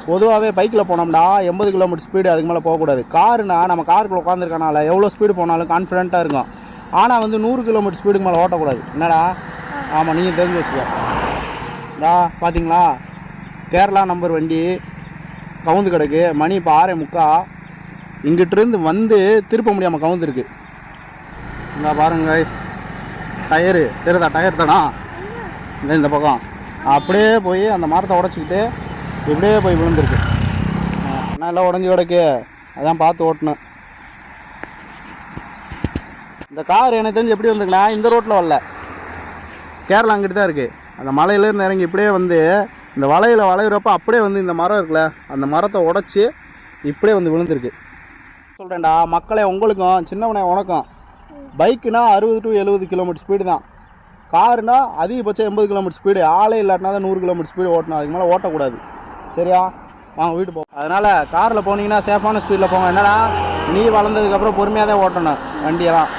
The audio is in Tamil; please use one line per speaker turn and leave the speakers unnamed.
பொதுவாகவே பைக்கில் போனோம்னா 80 கிலோமீட்டர் ஸ்பீடு அதுக்கு மேலே போகக்கூடாது. காருனா நம்ம காருக்குள்ளே உட்காந்துருக்கனால எவ்வளோ ஸ்பீடு போனாலும் கான்ஃபிடென்ட்டாக இருக்கும். ஆனால் வந்து 100 கிலோமீட்டர் ஸ்பீடுக்கு மேலே ஓட்டக்கூடாது. என்னடா? ஆமாம், நீங்கள் தெரிஞ்சு வச்சுக்க. பார்த்தீங்களா, கேரளா நம்பர் வண்டி கவுந்து கிடக்கு. மணி இப்போ 6:45. இங்கிட்டிருந்து வந்து திருப்ப முடியாமல் கவுந்துருக்கு. இந்த பாருங்க கைஸ், டயரு தெரியுதா? டயர் தானா இந்த பக்கம் அப்படியே போய் அந்த மரத்தை உடச்சிக்கிட்டு இப்படியே போய் விழுந்துருக்கு. ஆனால் எல்லாம் உடஞ்சி கிடக்கு, அதான் பார்த்து ஓட்டணும். இந்த கார் எனக்கு தெரிஞ்சு எப்படி வந்துக்கலாம், இந்த ரோட்டில் வரல, கேரளா அங்கிட்டு தான் இருக்குது. அந்த மலையிலேருந்து இறங்கி இப்படியே வந்து இந்த வளையில் வளையிறப்ப அப்படியே வந்து இந்த மரம் இருக்குல்ல, அந்த மரத்தை உடச்சி இப்படியே வந்து விழுந்துருக்கு. சொல்கிறேன்டா மக்களே, உங்களுக்கும் சின்னவனே உனக்கும், பைக்குனா 60 to 70 கிலோமீட்டர் ஸ்பீடு தான். காருனா அதிகபட்சம் 80 கிலோமீட்டர் ஸ்பீடு. ஆளே இல்லாட்டினா தான் 100 கிலோமீட்டர் ஸ்பீடு ஓட்டணும். அதுக்கு மேலே ஓட்டக்கூடாது. சரியா? வாங்க வீட்டு போவோம். அதனால் காரில் போனீங்கன்னா சேஃபான ஸ்பீடில் போங்க. என்னடா நீ வளர்ந்ததுக்கப்புறம் பொறுமையாக தான் ஓட்டணும் வண்டியெல்லாம்.